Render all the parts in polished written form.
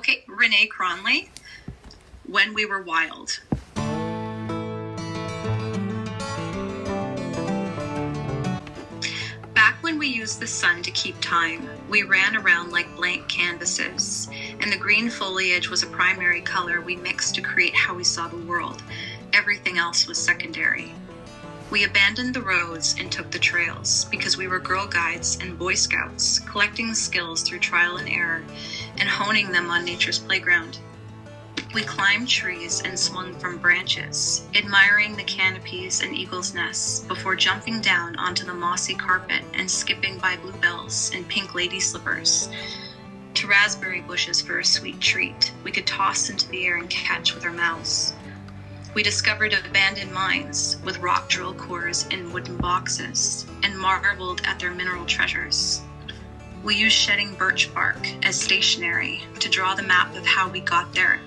Okay, Renee Cronley, When We Were Wild. Back when we used the sun to keep time, we ran around like blank canvases, and the green foliage was a primary color we mixed to create how we saw the world. Everything else was secondary. We abandoned the roads and took the trails because we were Girl Guides and Boy Scouts, collecting skills through trial and error and honing them on nature's playground. We climbed trees and swung from branches, admiring the canopies and eagles' nests before jumping down onto the mossy carpet and skipping by bluebells and pink lady slippers to raspberry bushes for a sweet treat we could toss into the air and catch with our mouths. We discovered abandoned mines with rock drill cores in wooden boxes and marveled at their mineral treasures. We used shedding birch bark as stationery to draw the map of how we got there,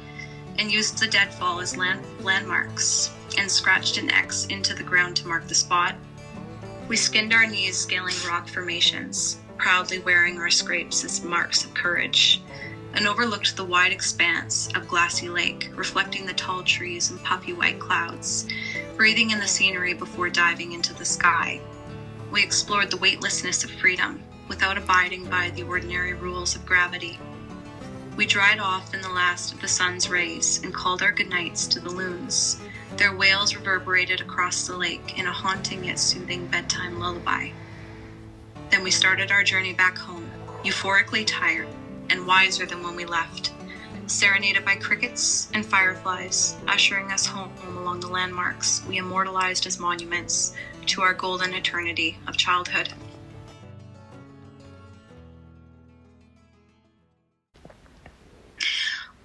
and used the deadfall as landmarks and scratched an X into the ground to mark the spot. We skinned our knees scaling rock formations, proudly wearing our scrapes as marks of courage, and overlooked the wide expanse of glassy lake, reflecting the tall trees and puffy white clouds, breathing in the scenery before diving into the sky. We explored the weightlessness of freedom without abiding by the ordinary rules of gravity. We dried off in the last of the sun's rays and called our goodnights to the loons. Their wails reverberated across the lake in a haunting yet soothing bedtime lullaby. Then we started our journey back home, euphorically tired and wiser than when we left, serenaded by crickets and fireflies, ushering us home along the landmarks we immortalized as monuments to our golden eternity of childhood.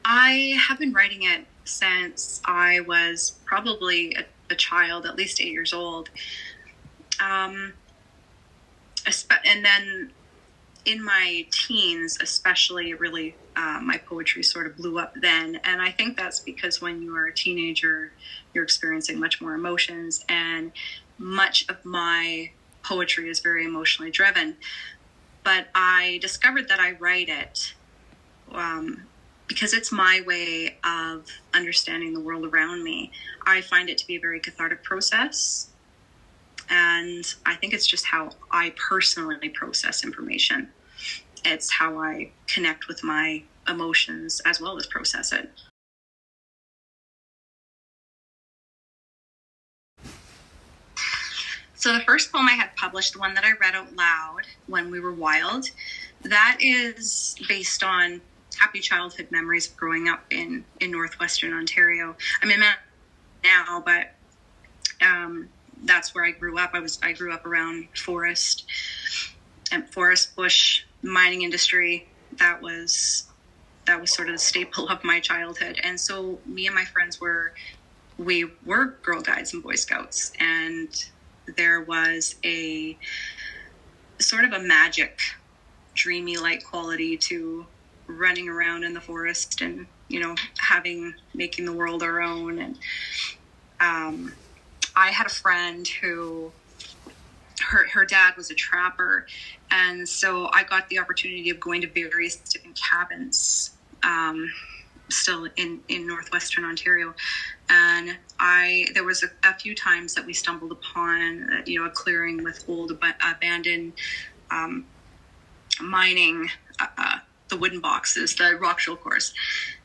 I have been writing it since I was probably a child, at least 8 years old. And then in my teens, especially, really, my poetry sort of blew up then. And I think that's because when you are a teenager, you're experiencing much more emotions, and much of my poetry is very emotionally driven. But I discovered that I write it because it's my way of understanding the world around me. I find it to be a very cathartic process. And I think it's just how I personally process information. It's how I connect with my emotions as well as process it. So the first poem I had published, the one that I read out loud, When We Were Wild, that is based on happy childhood memories of growing up in northwestern Ontario. I'm in now, but that's where I grew up. I grew up around forest bush, mining industry. That was sort of the staple of my childhood. And so me and my friends were Girl Guides and Boy Scouts, and there was a sort of a magic, dreamy like quality to running around in the forest and, making the world our own. And I had a friend who her dad was a trapper, and so I got the opportunity of going to various different cabins still in northwestern Ontario. And there was a few times that we stumbled upon a clearing with old abandoned mining the wooden boxes, the rock drill cores.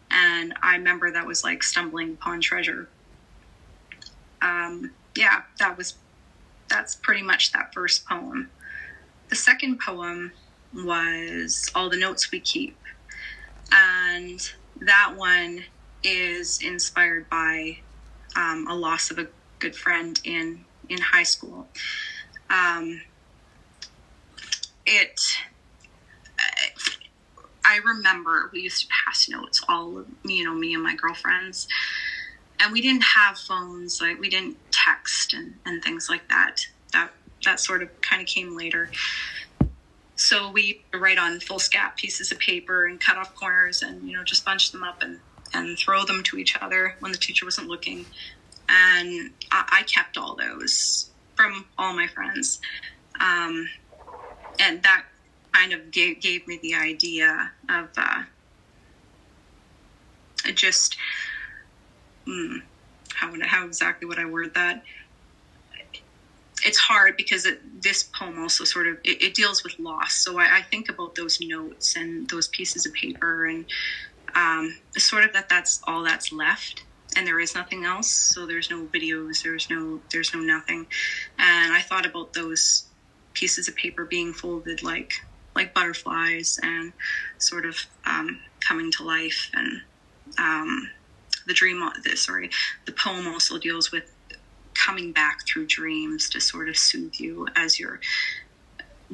And I remember that was like stumbling upon treasure. That's pretty much that first poem. The second poem was All the Notes We Keep. And that one is inspired by a loss of a good friend in high school. I remember we used to pass notes, all of, me and my girlfriends, and we didn't have phones, like we didn't text and things like that. That sort of kind of came later. So we write on full scat pieces of paper and cut off corners and, just bunch them up and throw them to each other when the teacher wasn't looking. And I kept all those from all my friends. And that kind of gave me the idea of just, how exactly would I word that? It's hard because this poem also sort of, it deals with loss. So I think about those notes and those pieces of paper, and sort of that's all that's left, and there is nothing else. So there's no videos, there's no nothing. And I thought about those pieces of paper being folded like butterflies, and sort of coming to life. And the poem also deals with coming back through dreams to sort of soothe you as you're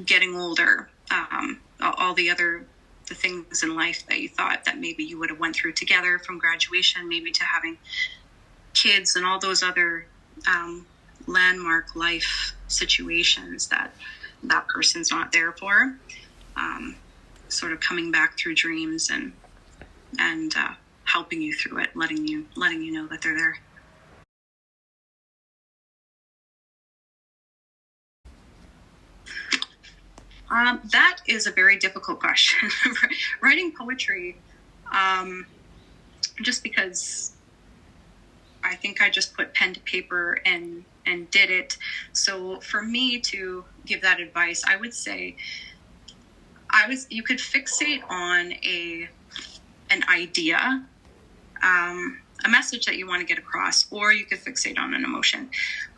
getting older. All the things in life that you thought that maybe you would have went through together, from graduation maybe to having kids, and all those other landmark life situations that person's not there for, sort of coming back through dreams and helping you through it, letting you know that they're there. That is a very difficult question. Writing poetry, just because I think I just put pen to paper and did it. So for me to give that advice, I would say you could fixate on an idea, a message that you want to get across, or you could fixate on an emotion.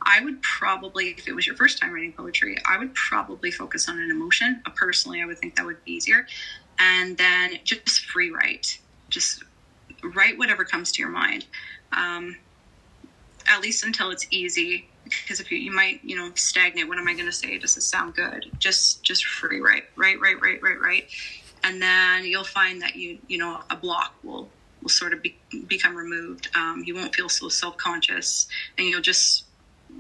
I would probably, if it was your first time writing poetry, I would probably focus on an emotion. Personally, I would think that would be easier. And then just free write. Just write whatever comes to your mind. At least until it's easy. Because if you might, stagnate. What am I going to say? Does it sound good? Just free write. Write. And then you'll find that a block will sort of become removed. You won't feel so self-conscious, and you'll just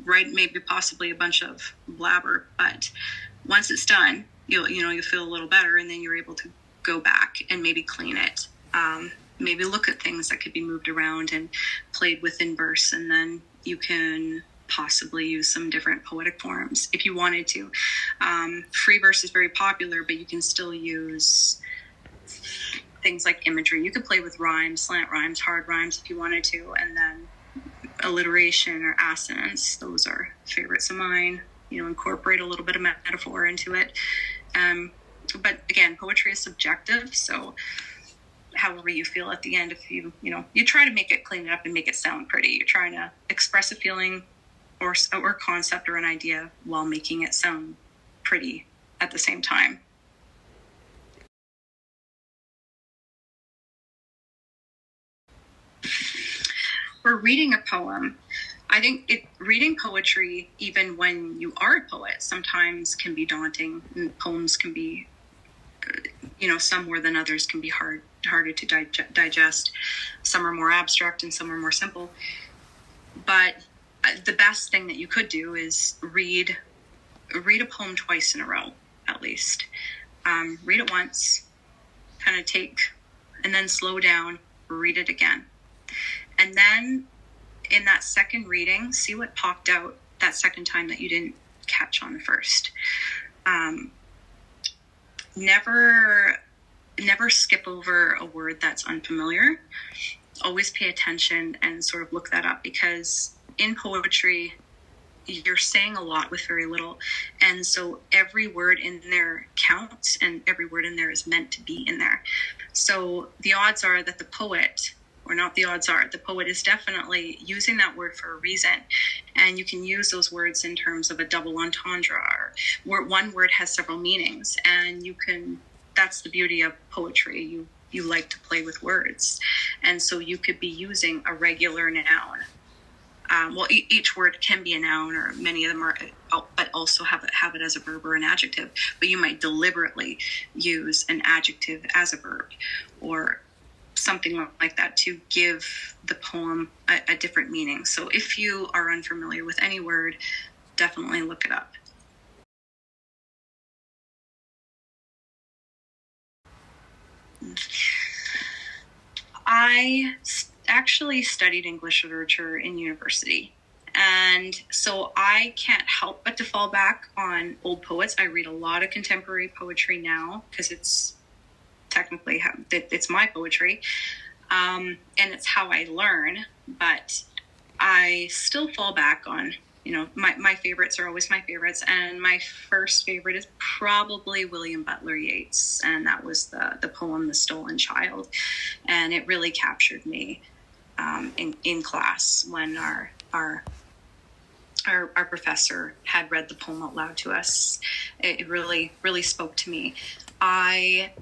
write maybe possibly a bunch of blabber. But once it's done, you'll feel a little better, and then you're able to go back and maybe clean it. Maybe look at things that could be moved around and played within verse, and then you can possibly use some different poetic forms if you wanted to. Free verse is very popular, but you can still use things like imagery. You could play with rhymes, slant rhymes, hard rhymes if you wanted to, and then alliteration or assonance. Those are favorites of mine. Incorporate a little bit of metaphor into it. But again, poetry is subjective, so however you feel at the end, if you try to make it, clean it up and make it sound pretty. You're trying to express a feeling or concept or an idea while making it sound pretty at the same time. For reading a poem, I think reading poetry, even when you are a poet, sometimes can be daunting. And poems can be, some more than others can be harder to digest. Some are more abstract and some are more simple. But the best thing that you could do is read a poem twice in a row, at least. Read it once, kind of and then slow down, read it again. And then in that second reading, see what popped out that second time that you didn't catch on the first. Never skip over a word that's unfamiliar. Always pay attention and sort of look that up, because in poetry, you're saying a lot with very little. And so every word in there counts, and every word in there is meant to be in there. So the odds are that the poet is definitely using that word for a reason. And you can use those words in terms of a double entendre, or one word has several meanings. And that's the beauty of poetry. You like to play with words. And so you could be using a regular noun. Each word can be a noun, or many of them are, but also have it as a verb or an adjective. But you might deliberately use an adjective as a verb, or something like that, to give the poem a different meaning. So if you are unfamiliar with any word, definitely look it up. I actually studied English literature in university. And so I can't help but to fall back on old poets. I read a lot of contemporary poetry now because it's technically it's my poetry. and it's how I learn, but I still fall back on, my favorites are always my favorites. And my first favorite is probably William Butler Yeats. And that was the poem, The Stolen Child. And it really captured me in class when our professor had read the poem out loud to us. It really, really spoke to me. I,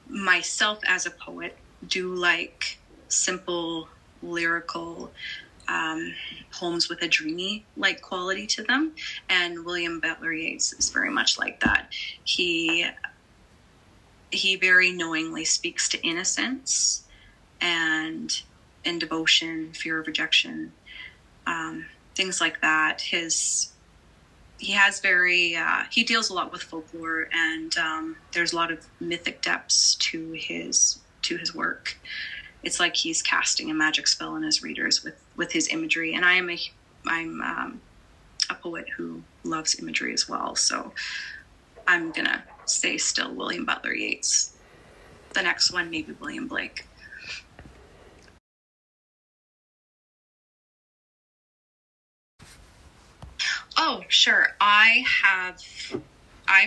myself as a poet, do like simple, lyrical poems with a dreamy like quality to them, and William Butler Yeats is very much like that. He very knowingly speaks to innocence and devotion, fear of rejection, things like that. He deals a lot with folklore, and there's a lot of mythic depths to his work. It's like he's casting a magic spell on his readers with his imagery. And I'm a poet who loves imagery as well. So I'm gonna say still William Butler Yeats. The next one, maybe William Blake. Oh, sure. I'm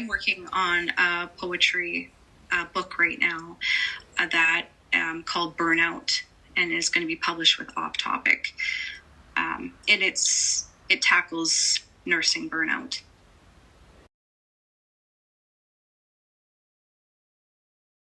working on a poetry book right now that called Burnout, and is going to be published with Off Topic. And it tackles nursing burnout